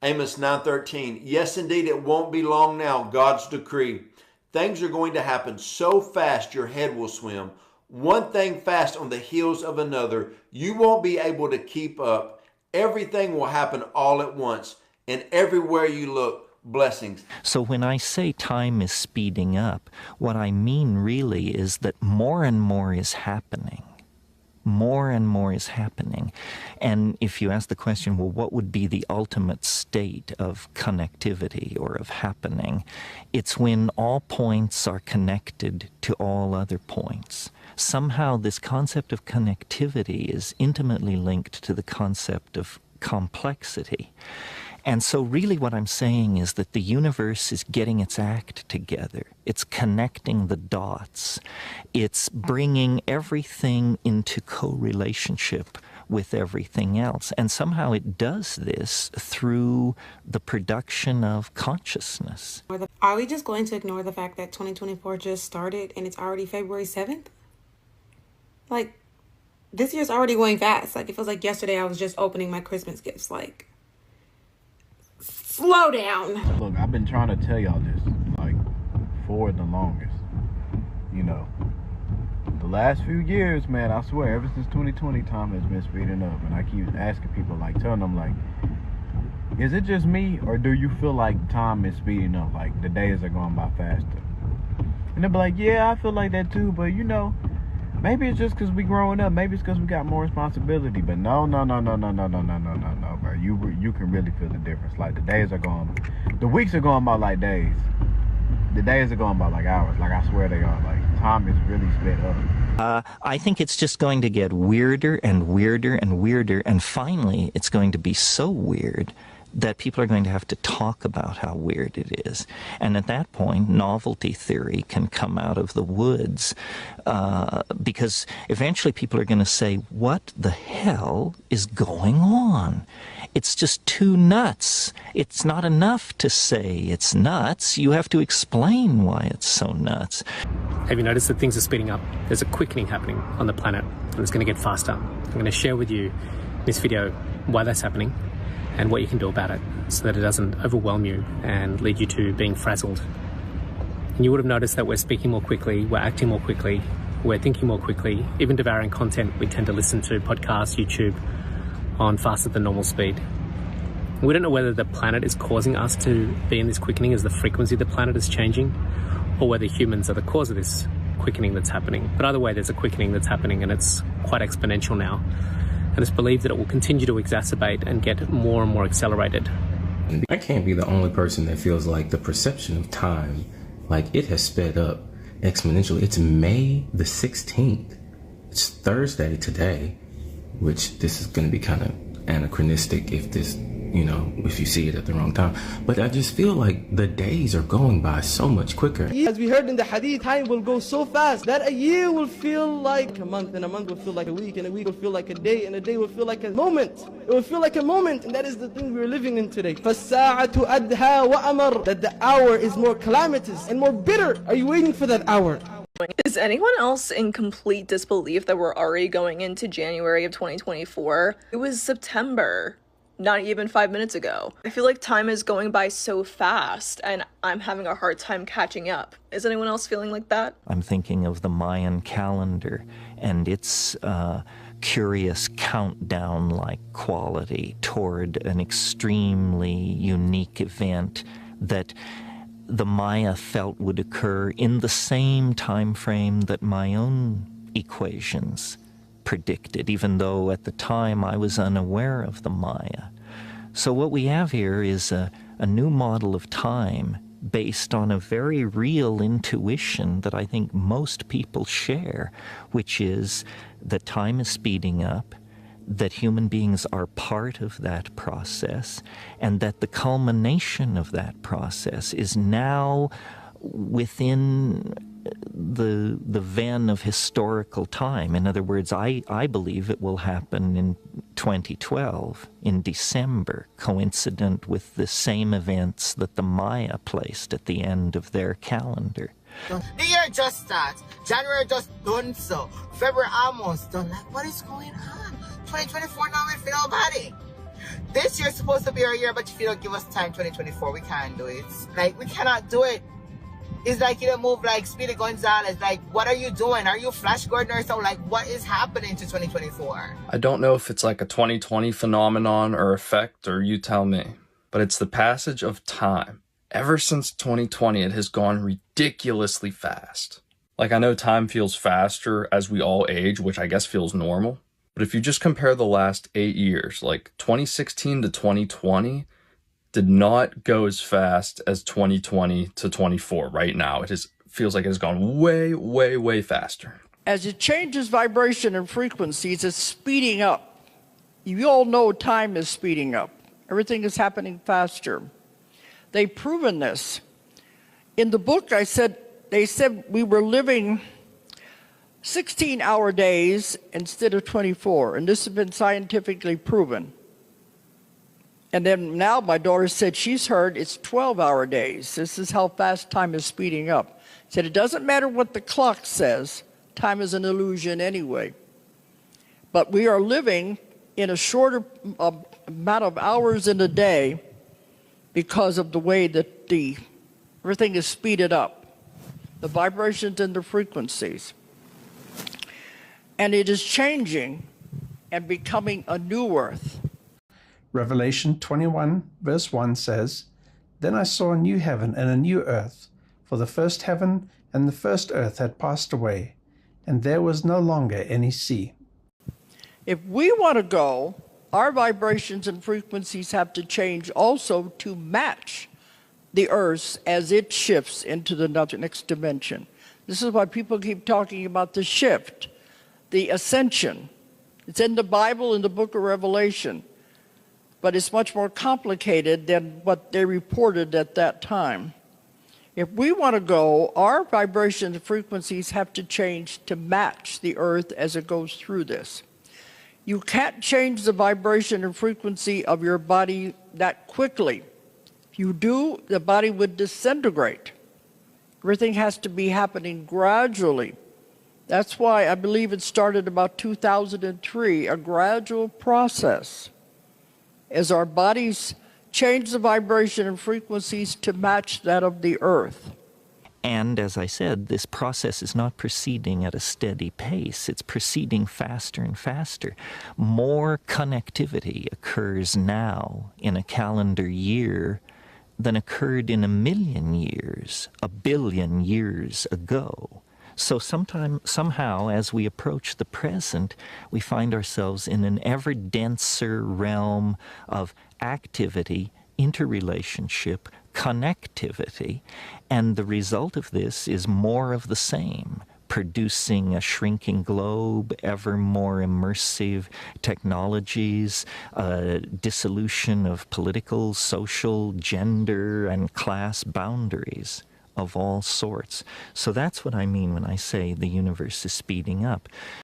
Amos 9:13. Yes, indeed, it won't be long now, God's decree. Things are going to happen so fast your head will swim. One thing fast on the heels of another. You won't be able to keep up. Everything will happen all at once. And everywhere you look, blessings. So when I say time is speeding up, what I mean really is that more and more is happening. More and more is happening. And if you ask the question, well, what would be the ultimate state of connectivity or of happening? It's when all points are connected to all other points. Somehow this concept of connectivity is intimately linked to the concept of complexity. And so really what I'm saying is that the universe is getting its act together. It's connecting the dots. It's bringing everything into co-relationship with everything else. And somehow it does this through the production of consciousness. Are we just going to ignore the fact that 2024 just started and it's already February 7th? Like, this year's already going fast. Like, it feels like yesterday I was just opening my Christmas gifts. Like, slow down. Look, I've been trying to tell y'all this, like, for the longest. You know, the last few years, man, I swear, ever since 2020, time has been speeding up. And I keep asking people, like, telling them, like, is it just me, or do you feel like time is speeding up? Like, the days are going by faster. And they'll be like, yeah, I feel like that too, but, you know, maybe it's just because we growing up. Maybe it's because we got more responsibility. But no, bro. You can really feel the difference. Like, the days are going, the weeks are going by like days. The days are going by like hours. Like, I swear they are. Like, time is really sped up. I think it's just going to get weirder and weirder and weirder. And finally, it's going to be so weird that people are going to have to talk about how weird it is. And at that point, novelty theory can come out of the woods, because eventually people are going to say, what the hell is going on? It's just too nuts. It's not enough to say it's nuts. You have to explain why it's so nuts. Have you noticed that things are speeding up? There's a quickening happening on the planet, and it's going to get faster. I'm going to share with you in this video why that's happening and what you can do about it so that it doesn't overwhelm you and lead you to being frazzled. And you would have noticed that we're speaking more quickly, we're acting more quickly, we're thinking more quickly. Even devouring content, we tend to listen to podcasts, YouTube, on faster than normal speed. We don't know whether the planet is causing us to be in this quickening as the frequency of the planet is changing, or whether humans are the cause of this quickening that's happening. But either way, there's a quickening that's happening, and it's quite exponential now. And it's believed that it will continue to exacerbate and get more and more accelerated. I can't be the only person that feels like the perception of time, like it has sped up exponentially. It's May the 16th. It's Thursday today, which this is going to be kind of anachronistic if this, you know, if you see it at the wrong time. But I just feel like the days are going by so much quicker. As we heard in the hadith, time will go so fast that a year will feel like a month, and a month will feel like a week, and a week will feel like a day, and a day will feel like a moment. It will feel like a moment, and that is the thing we're living in today. فَالسَّاعَةُ أَدْهَا وَأَمَرُ. That the hour is more calamitous and more bitter. Are you waiting for that hour? Is anyone else in complete disbelief that we're already going into January of 2024? It was September. Not even 5 minutes ago. I feel like time is going by so fast and I'm having a hard time catching up. Is anyone else feeling like that? I'm thinking of the Mayan calendar and its curious countdown-like quality toward an extremely unique event that the Maya felt would occur in the same time frame that my own equations predicted, even though at the time I was unaware of the Maya. So what we have here is a new model of time based on a very real intuition that I think most people share, which is that time is speeding up, that human beings are part of that process, and that the culmination of that process is now within the ven of historical time. In other words, I believe it will happen in 2012, in December, coincident with the same events that the Maya placed at the end of their calendar. The year just starts. January just done so. February almost done. Like, what is going on? 2024 now with nobody. This year's supposed to be our year, but if you don't give us time, 2024, we can't do it. Like, we cannot do it. It's like you don't move like Speedy Gonzalez. Like, what are you doing? Are you Flash Gordon or something? Like, what is happening to 2024? I don't know if it's like a 2020 phenomenon or effect, or you tell me, but it's the passage of time. Ever since 2020, it has gone ridiculously fast. Like, I know time feels faster as we all age, which I guess feels normal. But if you just compare the last 8 years, like 2016 to 2020 did not go as fast as 2020 to 24 right now. Feels like it has gone way, way, way faster. As it changes vibration and frequencies, it's speeding up. You all know time is speeding up. Everything is happening faster. They've proven this. In the book, they said we were living 16-hour days instead of 24, and this has been scientifically proven. And then now my daughter said she's heard it's 12-hour days. This is how fast time is speeding up. Said it doesn't matter what the clock says, time is an illusion anyway. But we are living in a shorter amount of hours in a day because of the way that everything is speeded up, the vibrations and the frequencies. And it is changing and becoming a new earth. Revelation 21 verse 1 says, "Then I saw a new heaven and a new earth, for the first heaven and the first earth had passed away, and there was no longer any sea." If we want to go, our vibrations and frequencies have to change also to match the earth as it shifts into the next dimension. This is why people keep talking about the shift, the ascension. It's in the Bible, in the book of Revelation, but it's much more complicated than what they reported at that time. If we want to go, our vibrations and frequencies have to change to match the earth as it goes through this. You can't change the vibration and frequency of your body that quickly. If you do, the body would disintegrate. Everything has to be happening gradually. That's why I believe it started about 2003, a gradual process. As our bodies change the vibration and frequencies to match that of the earth. And as I said, this process is not proceeding at a steady pace. It's proceeding faster and faster. More connectivity occurs now in a calendar year than occurred in 1,000,000 years, 1,000,000,000 years ago. So somehow, as we approach the present, we find ourselves in an ever denser realm of activity, interrelationship, connectivity, and the result of this is more of the same, producing a shrinking globe, ever more immersive technologies, dissolution of political, social, gender, and class boundaries of all sorts. So that's what I mean when I say the universe is speeding up.